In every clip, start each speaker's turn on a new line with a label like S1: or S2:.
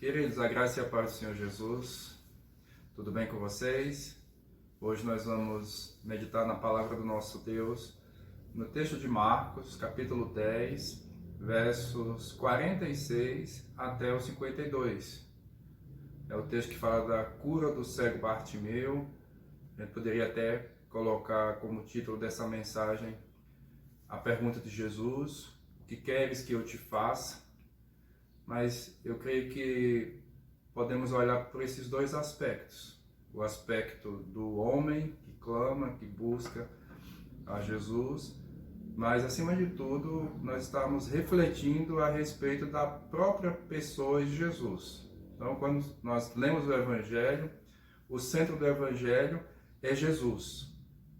S1: Queridos, a graça e a paz do Senhor Jesus, tudo bem com vocês? Hoje nós vamos meditar na palavra do nosso Deus, no texto de Marcos, capítulo 10, versos 46 até o 52. É o texto que fala da cura do cego Bartimeu. A gente poderia até colocar como título dessa mensagem a pergunta de Jesus: o que queres que eu te faça? Mas eu creio que podemos olhar por esses dois aspectos. O aspecto do homem que clama, que busca a Jesus, mas acima de tudo nós estamos refletindo a respeito da própria pessoa de Jesus. Então, quando nós lemos o Evangelho, o centro do Evangelho é Jesus.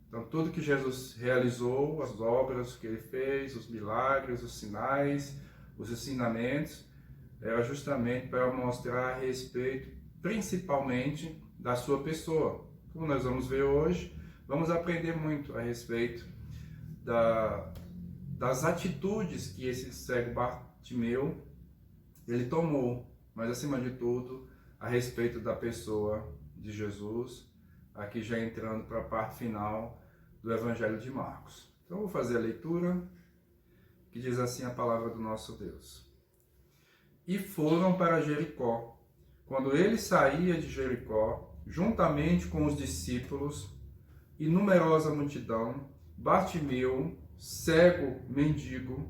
S1: Então, tudo que Jesus realizou, as obras que ele fez, os milagres, os sinais, os ensinamentos, era justamente para mostrar a respeito, principalmente, da sua pessoa. Como nós vamos ver hoje, vamos aprender muito a respeito das atitudes que esse cego Bartimeu ele tomou, mas acima de tudo, a respeito da pessoa de Jesus, aqui já entrando para a parte final do Evangelho de Marcos. Então, eu vou fazer a leitura, que diz assim a palavra do nosso Deus. E foram para Jericó. Quando ele saía de Jericó, juntamente com os discípulos e numerosa multidão, Bartimeu, cego mendigo,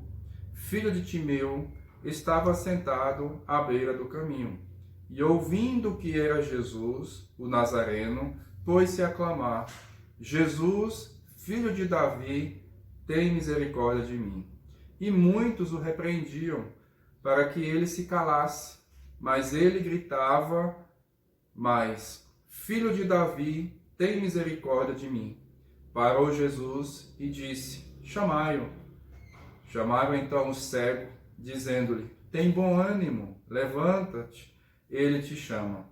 S1: filho de Timeu, estava sentado à beira do caminho. E ouvindo que era Jesus, o Nazareno, pôs-se a clamar: Jesus, filho de Davi, tem misericórdia de mim. E muitos o repreendiam, para que ele se calasse. Mas ele gritava mais: Filho de Davi, tem misericórdia de mim. Parou Jesus e disse: Chamai-o. Chamaram então o cego, dizendo-lhe: Tem bom ânimo, levanta-te, ele te chama.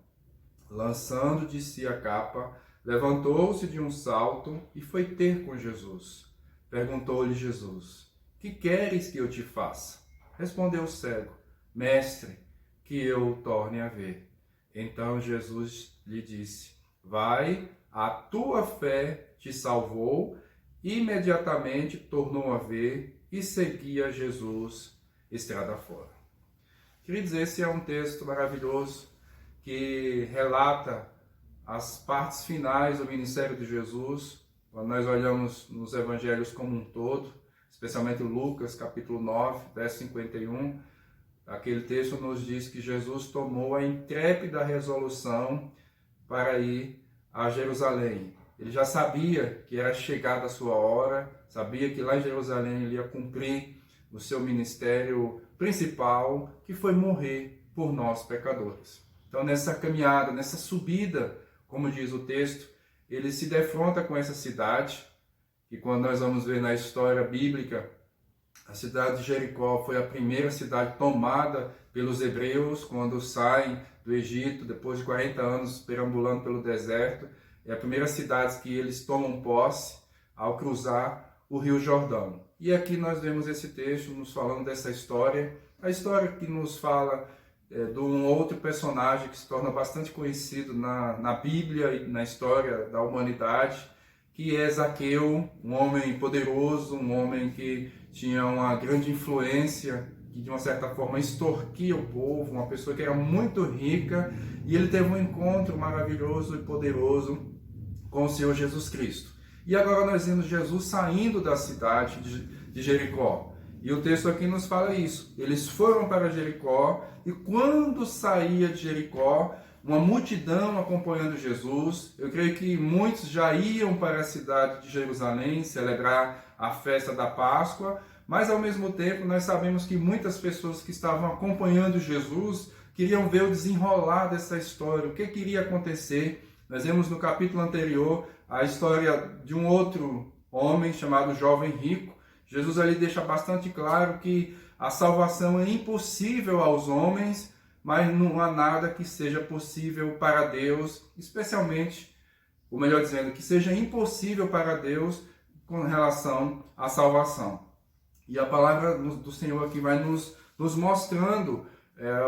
S1: Lançando de si a capa, levantou-se de um salto e foi ter com Jesus. Perguntou-lhe Jesus: Que queres que eu te faça? Respondeu o cego: Mestre, que eu o torne a ver. Então Jesus lhe disse: Vai, a tua fé te salvou. Imediatamente tornou a ver e seguia Jesus estrada fora. Queridos, esse é um texto maravilhoso que relata as partes finais do ministério de Jesus. Quando nós olhamos nos evangelhos como um todo, especialmente Lucas, capítulo 9, verso 51, aquele texto nos diz que Jesus tomou a intrépida resolução para ir a Jerusalém. Ele já sabia que era chegada a sua hora, sabia que lá em Jerusalém ele ia cumprir o seu ministério principal, que foi morrer por nós pecadores. Então, nessa caminhada, nessa subida, como diz o texto, ele se defronta com essa cidade, e quando nós vamos ver na história bíblica, a cidade de Jericó foi a primeira cidade tomada pelos hebreus quando saem do Egito, depois de 40 anos perambulando pelo deserto. É a primeira cidade que eles tomam posse ao cruzar o Rio Jordão. E aqui nós vemos esse texto nos falando dessa história, a história que nos fala de um outro personagem que se torna bastante conhecido na Bíblia e na história da humanidade, que é Zaqueu, um homem poderoso, um homem que tinha uma grande influência, que de uma certa forma extorquia o povo, uma pessoa que era muito rica, e ele teve um encontro maravilhoso e poderoso com o Senhor Jesus Cristo. E agora nós vemos Jesus saindo da cidade de Jericó. E o texto aqui nos fala isso. Eles foram para Jericó, e quando saía de Jericó, uma multidão acompanhando Jesus. Eu creio que muitos já iam para a cidade de Jerusalém celebrar a festa da Páscoa, mas ao mesmo tempo nós sabemos que muitas pessoas que estavam acompanhando Jesus queriam ver o desenrolar dessa história, o que iria acontecer. Nós vemos no capítulo anterior a história de um outro homem chamado Jovem Rico. Jesus ali deixa bastante claro que a salvação é impossível aos homens, mas não há nada que seja possível para Deus, especialmente, ou melhor dizendo, que seja impossível para Deus com relação à salvação. E a palavra do Senhor aqui vai nos mostrando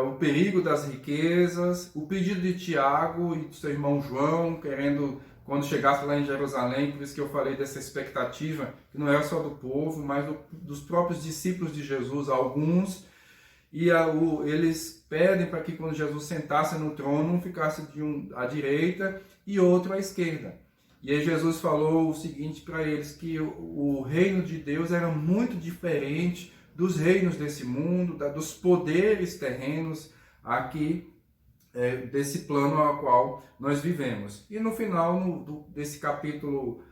S1: o perigo das riquezas, o pedido de Tiago e do seu irmão João, querendo, quando chegasse lá em Jerusalém, por isso que eu falei dessa expectativa, que não era só do povo, mas dos próprios discípulos de Jesus, alguns, e eles pedem para que quando Jesus sentasse no trono, um ficasse à direita e outro à esquerda. E aí Jesus falou o seguinte para eles, que o reino de Deus era muito diferente dos reinos desse mundo, dos poderes terrenos aqui, desse plano ao qual nós vivemos. E no final desse capítulo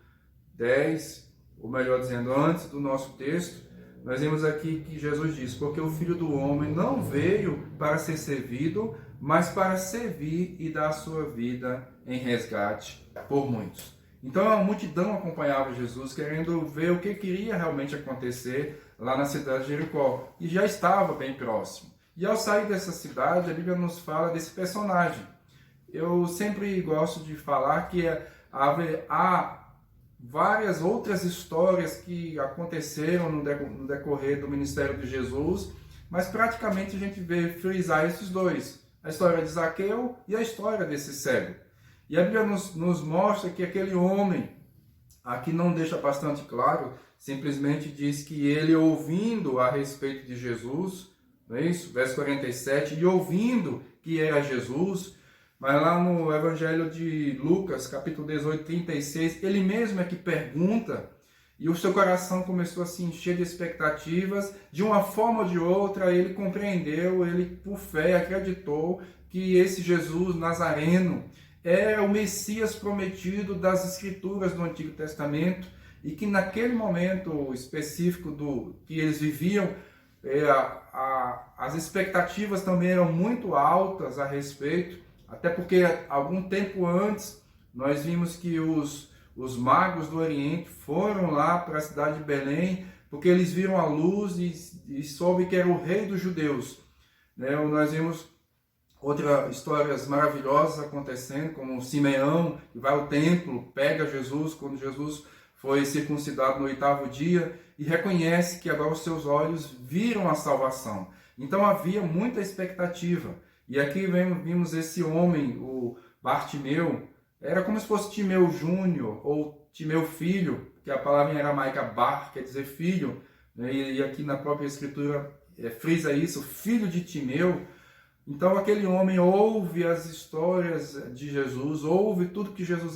S1: 10, ou melhor dizendo, antes do nosso texto, nós vemos aqui que Jesus diz: porque o Filho do Homem não veio para ser servido, mas para servir e dar a sua vida em resgate por muitos. Então a multidão acompanhava Jesus, querendo ver o que queria realmente acontecer lá na cidade de Jericó. E já estava bem próximo. E ao sair dessa cidade, a Bíblia nos fala desse personagem. Eu sempre gosto de falar que há várias outras histórias que aconteceram no decorrer do ministério de Jesus, mas praticamente a gente vê frisar esses dois: a história de Zaqueu e a história desse cego. E a Bíblia nos mostra que aquele homem, aqui não deixa bastante claro, simplesmente diz que ele, ouvindo a respeito de Jesus, não é isso? Verso 47, e ouvindo que era Jesus, mas lá no Evangelho de Lucas, capítulo 18, 36, ele mesmo é que pergunta, e o seu coração começou a se encher de expectativas, de uma forma ou de outra ele compreendeu, ele por fé acreditou que esse Jesus Nazareno era o Messias prometido das Escrituras do Antigo Testamento, e que naquele momento específico que eles viviam, as expectativas também eram muito altas a respeito, até porque algum tempo antes nós vimos que os magos do Oriente foram lá para a cidade de Belém, porque eles viram a luz e soube que era o rei dos judeus. Nós vimos outras histórias maravilhosas acontecendo, como Simeão, que vai ao templo, pega Jesus, quando Jesus foi circuncidado no 8º dia, e reconhece que agora os seus olhos viram a salvação. Então havia muita expectativa. E aqui vimos esse homem, o Bartimeu, era como se fosse Timeu Júnior, ou Timeu Filho, que a palavra em aramaica bar, quer dizer filho, né? E aqui na própria escritura frisa isso, filho de Timeu. Então aquele homem ouve as histórias de Jesus, ouve tudo que Jesus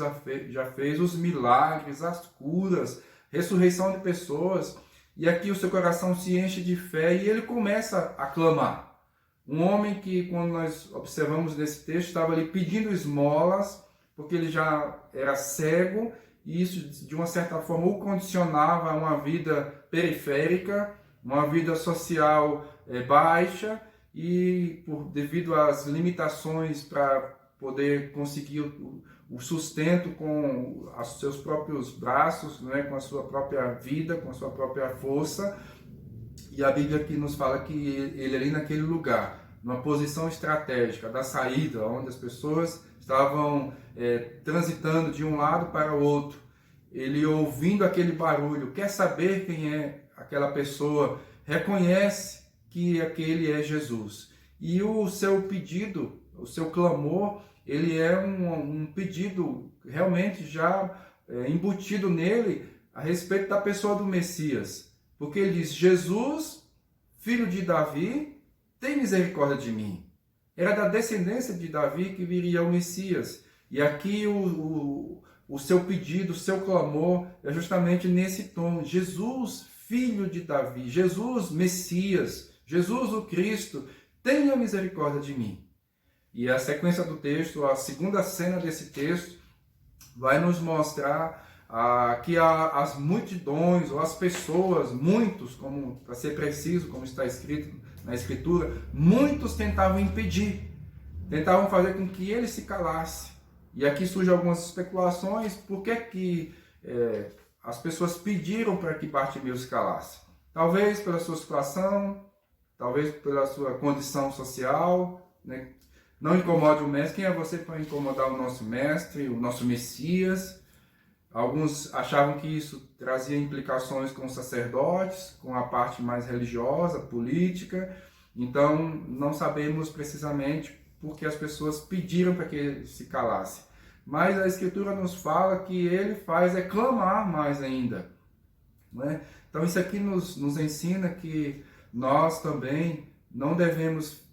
S1: já fez, os milagres, as curas, ressurreição de pessoas, e aqui o seu coração se enche de fé e ele começa a clamar. Um homem que, quando nós observamos nesse texto, estava ali pedindo esmolas, porque ele já era cego, e isso de uma certa forma o condicionava a uma vida periférica, uma vida social baixa, e devido às limitações para poder conseguir o sustento com os seus próprios braços, né, com a sua própria vida, com a sua própria força. E a Bíblia aqui nos fala que ele ali naquele lugar, numa posição estratégica da saída, onde as pessoas estavam transitando de um lado para o outro, ele ouvindo aquele barulho, quer saber quem é aquela pessoa, reconhece que aquele é Jesus. E o seu pedido, o seu clamor, ele é um pedido realmente já embutido nele a respeito da pessoa do Messias. Porque ele diz: Jesus, filho de Davi, tem misericórdia de mim. Era da descendência de Davi que viria o Messias. E aqui o seu pedido, o seu clamor é justamente nesse tom: Jesus, filho de Davi, Jesus, Messias, Jesus o Cristo, tenha misericórdia de mim. E a sequência do texto, a segunda cena desse texto, vai nos mostrar que as multidões, ou as pessoas, muitos, como para ser preciso, como está escrito na Escritura, muitos tentavam impedir, tentavam fazer com que ele se calasse. E aqui surgem algumas especulações, por que as pessoas pediram para que Bartimeu se calasse? Talvez pela sua situação, talvez pela sua condição social, né? Não incomode o mestre. Quem é você para incomodar o nosso mestre, o nosso Messias? Alguns achavam que isso trazia implicações com os sacerdotes, com a parte mais religiosa, política, Então, não sabemos precisamente porque as pessoas pediram para que ele se calasse. Mas a Escritura nos fala que ele faz clamar mais ainda. Né? Então, isso aqui nos ensina que nós também não devemos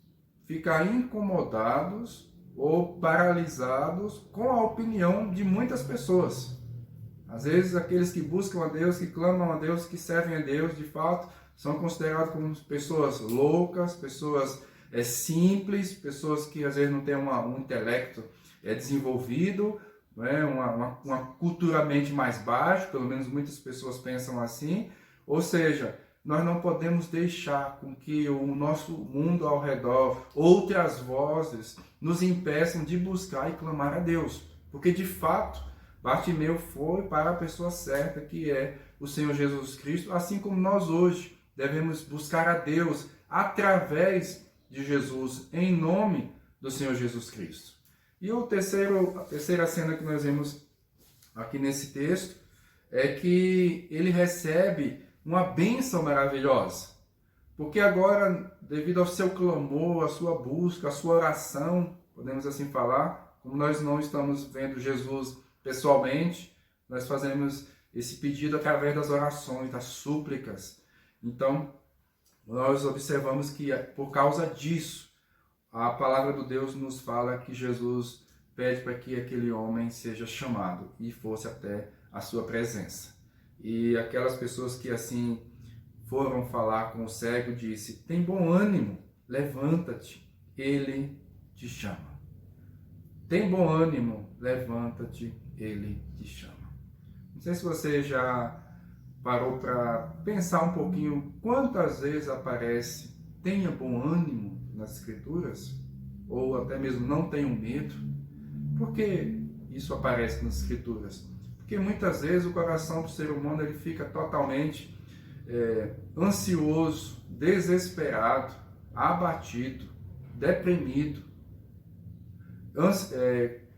S1: ficar incomodados ou paralisados com a opinião de muitas pessoas. Às vezes, aqueles que buscam a Deus, que clamam a Deus, que servem a Deus, de fato, são considerados como pessoas loucas, pessoas simples, pessoas que às vezes não têm um intelecto desenvolvido, né? uma culturalmente mais baixo, pelo menos muitas pessoas pensam assim. Ou seja, nós não podemos deixar com que o nosso mundo ao redor, outras vozes, nos impeçam de buscar e clamar a Deus. Porque de fato, Bartimeu foi para a pessoa certa, que é o Senhor Jesus Cristo, assim como nós hoje devemos buscar a Deus através de Jesus, em nome do Senhor Jesus Cristo. E a terceira cena que nós vemos aqui nesse texto é que ele recebe uma bênção maravilhosa. Porque agora, devido ao seu clamor, à sua busca, à sua oração, podemos assim falar, como nós não estamos vendo Jesus pessoalmente, nós fazemos esse pedido através das orações, das súplicas. Então, nós observamos que por causa disso, a palavra do Deus nos fala que Jesus pede para que aquele homem seja chamado e fosse até a sua presença. E aquelas pessoas que assim foram falar com o cego disse: tem bom ânimo, levanta-te, ele te chama. Tem bom ânimo, levanta-te, ele te chama. Não sei se você já parou para pensar um pouquinho quantas vezes aparece tenha bom ânimo nas Escrituras, ou até mesmo não tenham medo. Por que isso aparece nas Escrituras? Porque muitas vezes o coração do ser humano ele fica totalmente ansioso, desesperado, abatido, deprimido,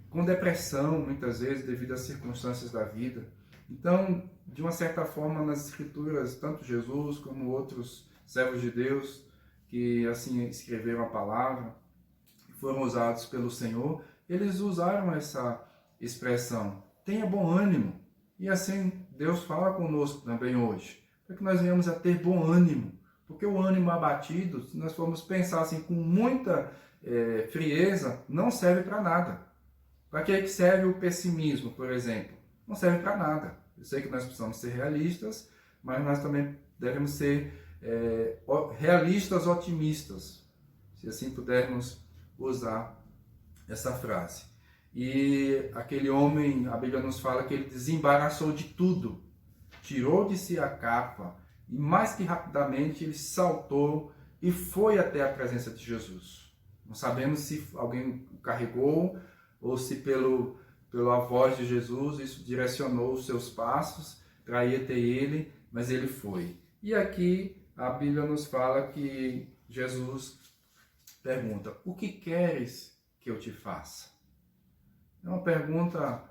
S1: com depressão muitas vezes devido às circunstâncias da vida. Então, de uma certa forma, nas Escrituras, tanto Jesus como outros servos de Deus que assim escreveram a palavra, foram usados pelo Senhor, eles usaram essa expressão: tenha bom ânimo. E assim Deus fala conosco também hoje, para que nós venhamos a ter bom ânimo. Porque o ânimo abatido, se nós formos pensar assim com muita frieza, não serve para nada. Para que serve o pessimismo, por exemplo? Não serve para nada. Eu sei que nós precisamos ser realistas, mas nós também devemos ser realistas otimistas, se assim pudermos usar essa frase. E aquele homem, a Bíblia nos fala que ele desembaraçou de tudo, tirou de si a capa e mais que rapidamente ele saltou e foi até a presença de Jesus. Não sabemos se alguém o carregou ou se pela voz de Jesus isso direcionou os seus passos para ir até ele, mas ele foi. E aqui a Bíblia nos fala que Jesus pergunta: o que queres que eu te faça? É uma pergunta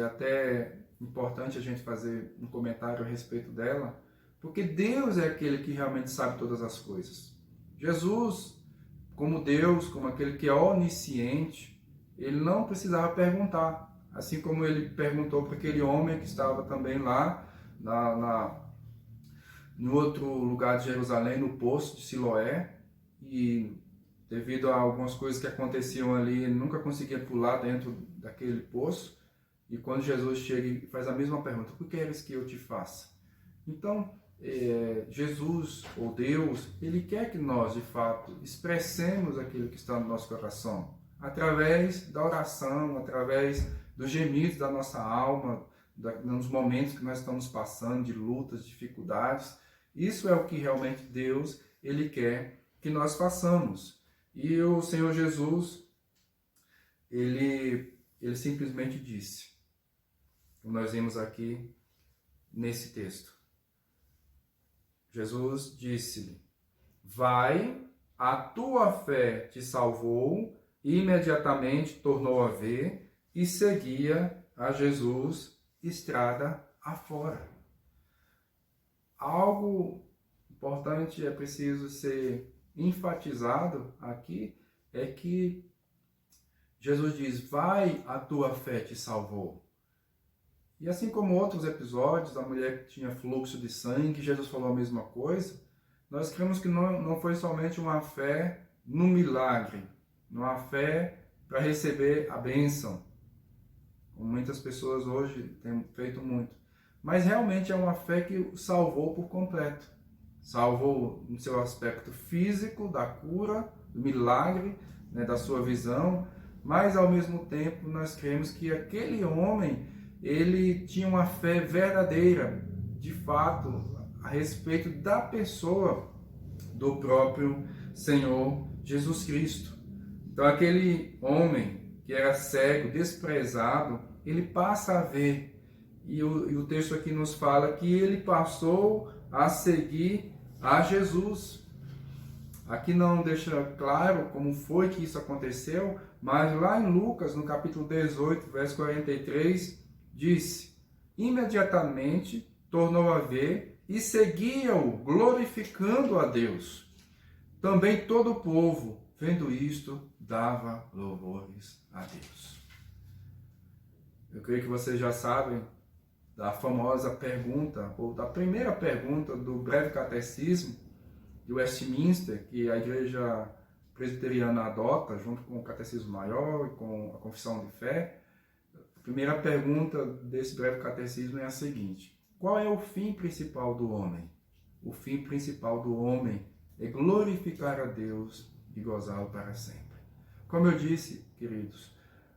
S1: até importante a gente fazer um comentário a respeito dela, porque Deus é aquele que realmente sabe todas as coisas. Jesus, como Deus, como aquele que é onisciente, ele não precisava perguntar, assim como ele perguntou para aquele homem que estava também lá no outro lugar de Jerusalém, no poço de Siloé, e devido a algumas coisas que aconteciam ali, ele nunca conseguia pular dentro daquele poço. E quando Jesus chega e faz a mesma pergunta: o que queres que eu te faça? Então, Jesus, ou Deus, ele quer que nós, de fato, expressemos aquilo que está no nosso coração, através da oração, através dos gemidos da nossa alma, nos momentos que nós estamos passando de lutas, dificuldades. Isso é o que realmente Deus ele quer que nós façamos. E o Senhor Jesus, ele simplesmente disse, como nós vimos aqui nesse texto, Jesus disse-lhe: vai, a tua fé te salvou. E imediatamente tornou a ver e seguia a Jesus estrada afora. Algo importante é preciso ser enfatizado aqui é que Jesus diz, vai, a tua fé te salvou. E assim como outros episódios, a mulher que tinha fluxo de sangue, Jesus falou a mesma coisa, nós cremos que não foi somente uma fé no milagre, uma fé para receber a bênção, como muitas pessoas hoje têm feito muito, mas realmente é uma fé que o salvou por completo. Salvou no seu aspecto físico, da cura, do milagre, né, da sua visão, mas ao mesmo tempo nós cremos que aquele homem, ele tinha uma fé verdadeira, de fato, a respeito da pessoa do próprio Senhor Jesus Cristo. Então aquele homem que era cego, desprezado, ele passa a ver, e o texto aqui nos fala que ele passou a seguir a Jesus. Aqui não deixa claro como foi que isso aconteceu, mas lá em Lucas, no capítulo 18, verso 43, disse, imediatamente tornou a ver e seguia-o, glorificando a Deus. Também todo o povo, vendo isto, dava louvores a Deus. Eu creio que vocês já sabem da famosa pergunta, ou da primeira pergunta do breve catecismo de Westminster, que a igreja presbiteriana adota, junto com o catecismo maior e com a confissão de fé. A primeira pergunta desse breve catecismo é a seguinte: qual é o fim principal do homem? O fim principal do homem é glorificar a Deus e gozá-lo para sempre. Como eu disse, queridos,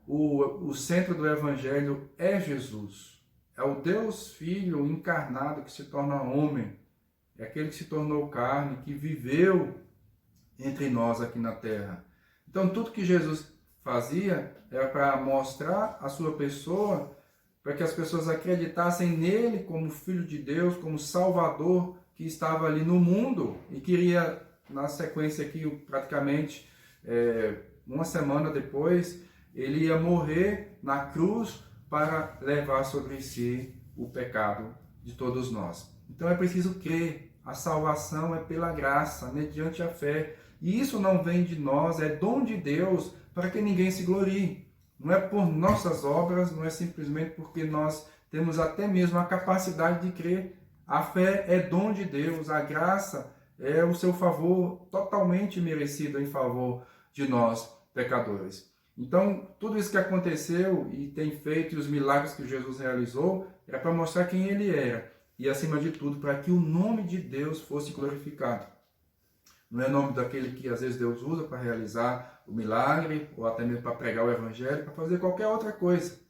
S1: o centro do Evangelho é Jesus. É o Deus Filho encarnado que se torna homem. É aquele que se tornou carne, que viveu entre nós aqui na terra. Então, tudo que Jesus fazia era para mostrar a sua pessoa, para que as pessoas acreditassem nele como Filho de Deus, como Salvador que estava ali no mundo e queria, na sequência aqui, praticamente uma semana depois, ele ia morrer na cruz para levar sobre si o pecado de todos nós. Então é preciso crer. A salvação é pela graça, mediante a fé. E isso não vem de nós, é dom de Deus, para que ninguém se glorie. Não é por nossas obras, não é simplesmente porque nós temos até mesmo a capacidade de crer. A fé é dom de Deus, a graça é o seu favor totalmente merecido em favor de nós, pecadores. Então, tudo isso que aconteceu e tem feito, e os milagres que Jesus realizou, era para mostrar quem ele era. E, acima de tudo, para que o nome de Deus fosse glorificado. Não é o nome daquele que, às vezes, Deus usa para realizar o milagre, ou até mesmo para pregar o evangelho, para fazer qualquer outra coisa.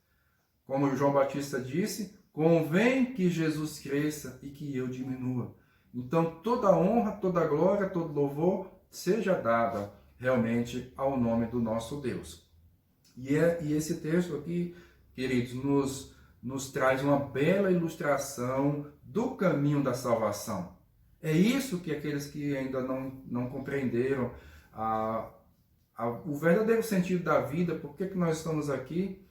S1: Como João Batista disse, convém que Jesus cresça e que eu diminua. Então, toda honra, toda glória, todo louvor seja dada realmente ao nome do nosso Deus. E esse texto aqui, queridos, nos traz uma bela ilustração do caminho da salvação. É isso que aqueles que ainda não compreenderam o verdadeiro sentido da vida, por que nós estamos aqui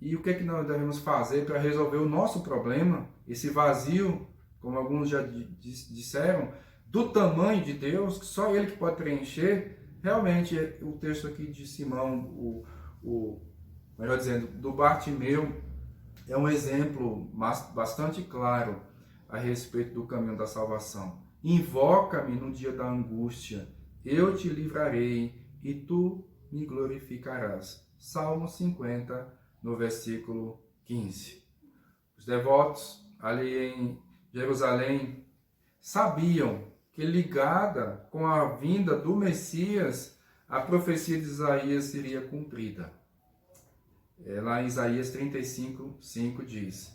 S1: e o que nós devemos fazer para resolver o nosso problema, esse vazio, como alguns já disseram, do tamanho de Deus, que só Ele que pode preencher. Realmente, o texto aqui de Simão, melhor dizendo, do Bartimeu, é um exemplo bastante claro a respeito do caminho da salvação. Invoca-me no dia da angústia, eu te livrarei e tu me glorificarás. Salmo 50, no versículo 15. Os devotos ali em Jerusalém sabiam que, ligada com a vinda do Messias, a profecia de Isaías seria cumprida. Lá em Isaías 35, 5 diz: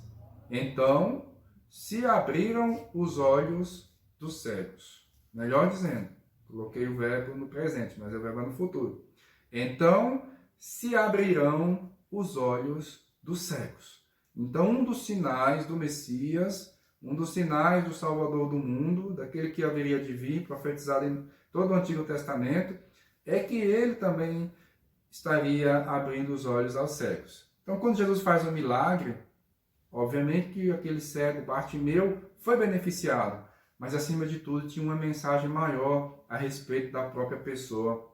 S1: então se abriram os olhos dos cegos. Melhor dizendo, coloquei o verbo no presente, mas é o verbo no futuro. Então se abrirão os olhos dos cegos. Então, um dos sinais do Messias, um dos sinais do Salvador do mundo, daquele que haveria de vir, profetizado em todo o Antigo Testamento, é que ele também estaria abrindo os olhos aos cegos. Então, quando Jesus faz um milagre, obviamente que aquele cego Bartimeu foi beneficiado, mas acima de tudo tinha uma mensagem maior a respeito da própria pessoa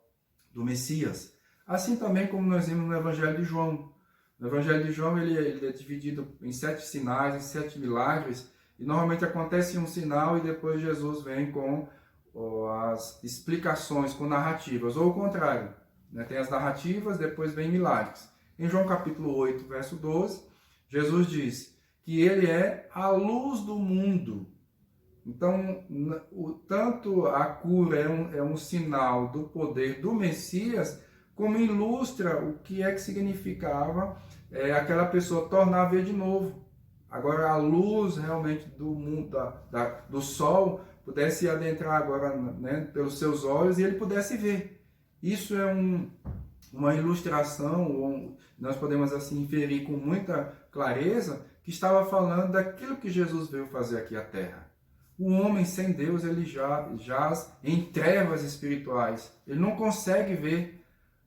S1: do Messias. Assim também como nós vimos no Evangelho de João. No Evangelho de João ele é dividido em 7 sinais, em 7 milagres, e normalmente acontece um sinal e depois Jesus vem com as explicações, com narrativas, ou o contrário, né? Tem as narrativas, depois vem milagres. Em João capítulo 8, verso 12, Jesus diz que ele é a luz do mundo. Então, tanto a cura é um sinal do poder do Messias, como ilustra o que é que significava aquela pessoa tornar a ver de novo. Agora a luz realmente do mundo, do sol, pudesse adentrar agora, né, pelos seus olhos e ele pudesse ver. Isso é uma ilustração, ou nós podemos assim inferir com muita clareza, que estava falando daquilo que Jesus veio fazer aqui à Terra. O homem sem Deus, ele jaz em trevas espirituais. Ele não consegue ver.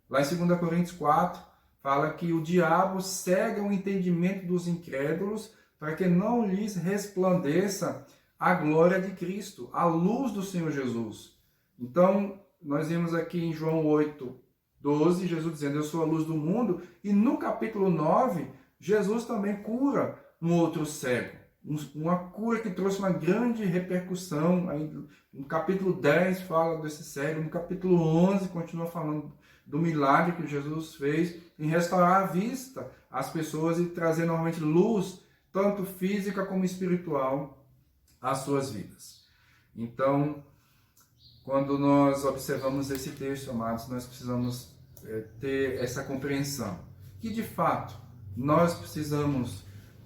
S1: Lá em 2 Coríntios 4, fala que o diabo cega o entendimento dos incrédulos para que não lhes resplandeça a glória de Cristo, a luz do Senhor Jesus. Então, nós vimos aqui em João 8, 12, Jesus dizendo, eu sou a luz do mundo. E no capítulo 9, Jesus também cura um outro cego. Uma cura que trouxe uma grande repercussão. Aí, no capítulo 10 fala desse cego, no capítulo 11 continua falando do milagre que Jesus fez em restaurar a vista às pessoas e trazer novamente luz, tanto física como espiritual, às suas vidas. Então, quando nós observamos esse texto, amados, nós precisamos ter essa compreensão, que de fato nós precisamos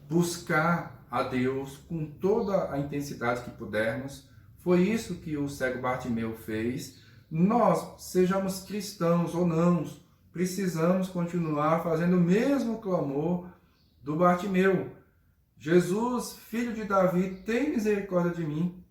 S1: buscar a Deus com toda a intensidade que pudermos. Foi isso que o cego Bartimeu fez. Nós, sejamos cristãos ou não, precisamos continuar fazendo o mesmo clamor do Bartimeu. Jesus, filho de Davi, tem misericórdia de mim.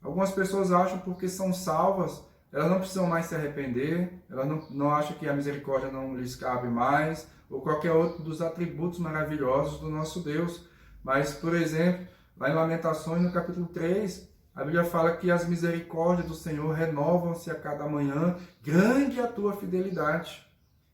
S1: Algumas pessoas acham porque são salvas, elas não precisam mais se arrepender, elas não acham que a misericórdia não lhes cabe mais, ou qualquer outro dos atributos maravilhosos do nosso Deus. Mas, por exemplo, lá em Lamentações, no capítulo 3, a Bíblia fala que as misericórdias do Senhor renovam-se a cada manhã, grande é a tua fidelidade.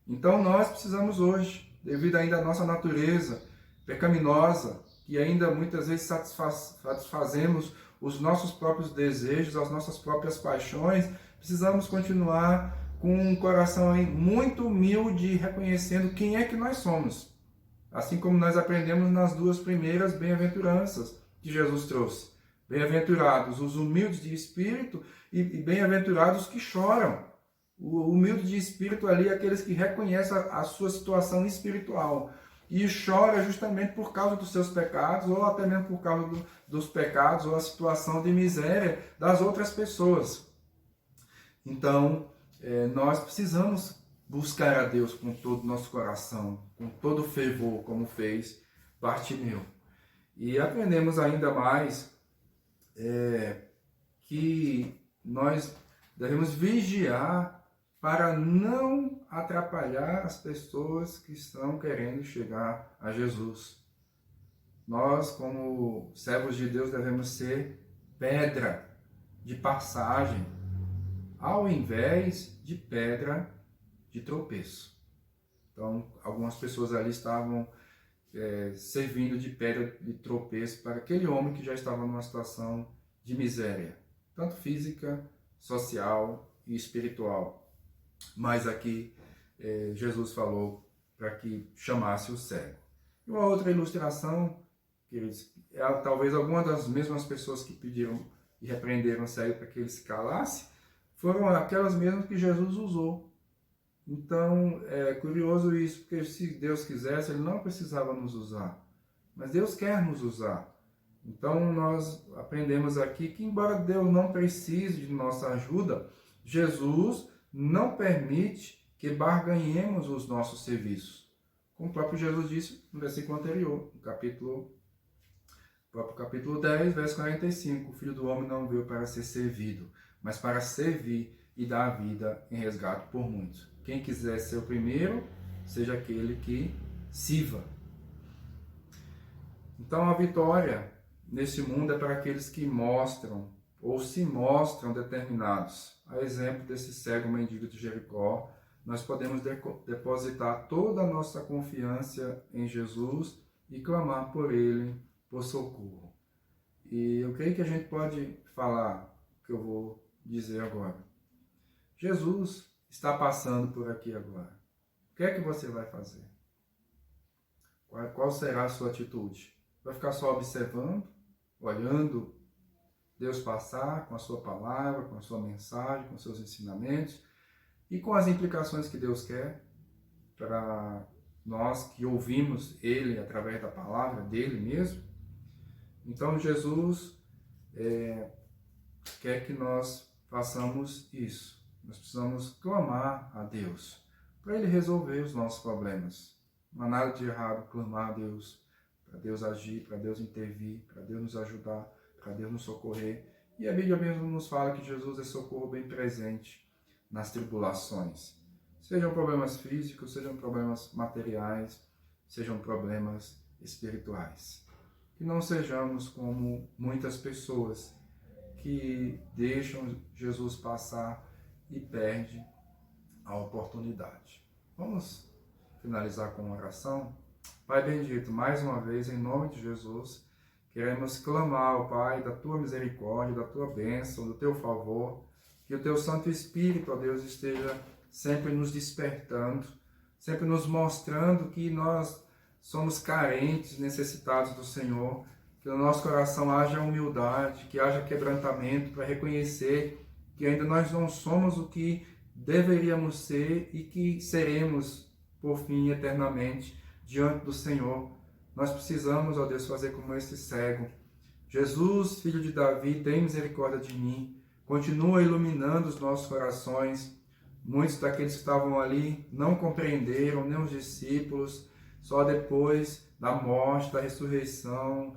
S1: Então nós precisamos hoje, devido ainda à nossa natureza pecaminosa, que ainda muitas vezes satisfazemos os nossos próprios desejos, as nossas próprias paixões, precisamos continuar com um coração muito humilde, reconhecendo quem é que nós somos. Assim como nós aprendemos nas 2 primeiras bem-aventuranças que Jesus trouxe. Bem-aventurados os humildes de espírito e bem-aventurados que choram. O humilde de espírito ali é aqueles que reconhecem a sua situação espiritual. E chora justamente por causa dos seus pecados, ou até mesmo por causa dos pecados, ou a situação de miséria das outras pessoas. Então, nós precisamos buscar a Deus com todo o nosso coração, com todo o fervor, como fez Bartimeu. E aprendemos ainda mais que nós devemos vigiar para não atrapalhar as pessoas que estão querendo chegar a Jesus. Nós, como servos de Deus, devemos ser pedra de passagem, ao invés de pedra de tropeço. Então, algumas pessoas ali estavam servindo de pedra de tropeço para aquele homem que já estava numa situação de miséria, tanto física, social e espiritual. Mas aqui Jesus falou para que chamasse o cego. E uma outra ilustração, queridos, talvez algumas das mesmas pessoas que pediram e repreenderam o cego para que ele se calasse, foram aquelas mesmas que Jesus usou. Então, é curioso isso, porque se Deus quisesse, Ele não precisava nos usar. Mas Deus quer nos usar. Então, nós aprendemos aqui que, embora Deus não precise de nossa ajuda, Jesus não permite que barganhemos os nossos serviços. Como o próprio Jesus disse no versículo anterior, no próprio capítulo 10, verso 45. O Filho do Homem não veio para ser servido, mas para servir e dar a vida em resgate por muitos. Quem quiser ser o primeiro, seja aquele que sirva. Então a vitória nesse mundo é para aqueles que mostram ou se mostram determinados. A exemplo desse cego mendigo de Jericó, nós podemos depositar toda a nossa confiança em Jesus e clamar por Ele, por socorro. E eu creio que a gente pode falar o que eu vou dizer agora. Jesus está passando por aqui agora. O que é que você vai fazer? Qual será a sua atitude? Vai ficar só observando, olhando Deus passar com a sua palavra, com a sua mensagem, com os seus ensinamentos e com as implicações que Deus quer para nós que ouvimos Ele através da palavra dele mesmo? Então Jesus quer que nós façamos isso. Nós precisamos clamar a Deus para Ele resolver os nossos problemas. Não há nada de errado clamar a Deus, para Deus agir, para Deus intervir, para Deus nos ajudar, para Deus nos socorrer. E a Bíblia mesmo nos fala que Jesus é socorro bem presente nas tribulações. Sejam problemas físicos, sejam problemas materiais, sejam problemas espirituais. Que não sejamos como muitas pessoas que deixam Jesus passar e perdem a oportunidade. Vamos finalizar com uma oração? Pai bendito, mais uma vez, em nome de Jesus, queremos clamar ao Pai da Tua misericórdia, da Tua bênção, do Teu favor, que o Teu Santo Espírito, ó Deus, esteja sempre nos despertando, sempre nos mostrando que nós somos carentes, necessitados do Senhor, que no nosso coração haja humildade, que haja quebrantamento para reconhecer que ainda nós não somos o que deveríamos ser e que seremos, por fim, eternamente, diante do Senhor. Nós precisamos, ó Deus, fazer como esse cego. Jesus, filho de Davi, tem misericórdia de mim. Continua iluminando os nossos corações. Muitos daqueles que estavam ali não compreenderam, nem os discípulos, só depois da morte, da ressurreição,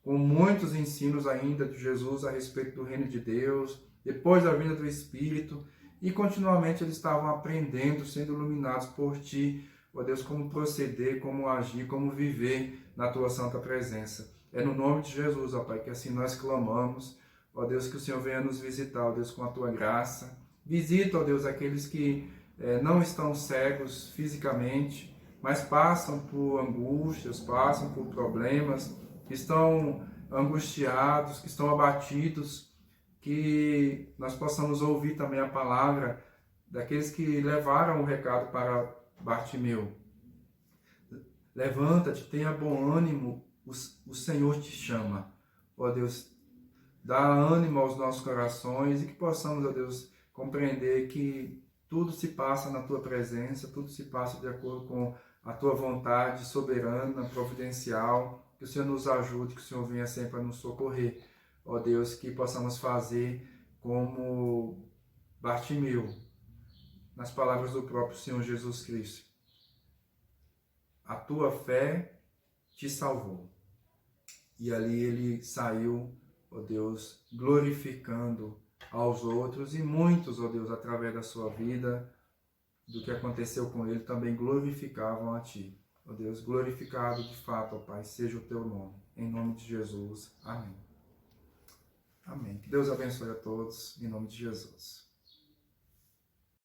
S1: com muitos ensinos ainda de Jesus a respeito do reino de Deus, depois da vinda do Espírito, e continuamente eles estavam aprendendo, sendo iluminados por Ti, ó Deus, como proceder, como agir, como viver na Tua santa presença. É no nome de Jesus, ó Pai, que assim nós clamamos, ó Deus, que o Senhor venha nos visitar, ó Deus, com a Tua graça. Visita, ó Deus, aqueles que não estão cegos fisicamente, mas passam por angústias, passam por problemas, que estão angustiados, que estão abatidos, que nós possamos ouvir também a palavra daqueles que levaram o recado para Bartimeu. Levanta-te, tenha bom ânimo, o Senhor te chama. Ó Deus, dá ânimo aos nossos corações e que possamos, ó Deus, compreender que tudo se passa na Tua presença, tudo se passa de acordo com a Tua vontade soberana, providencial. Que o Senhor nos ajude, que o Senhor venha sempre a nos socorrer. Ó Deus, que possamos fazer como Bartimeu, nas palavras do próprio Senhor Jesus Cristo. A tua fé te salvou. E ali ele saiu, ó Deus, glorificando aos outros e muitos, ó Deus, através da sua vida, do que aconteceu com ele, também glorificavam a Ti. Ó Deus, glorificado de fato, ó Pai, seja o Teu nome. Em nome de Jesus. Amém. Amém. Que Deus abençoe a todos, em nome de Jesus.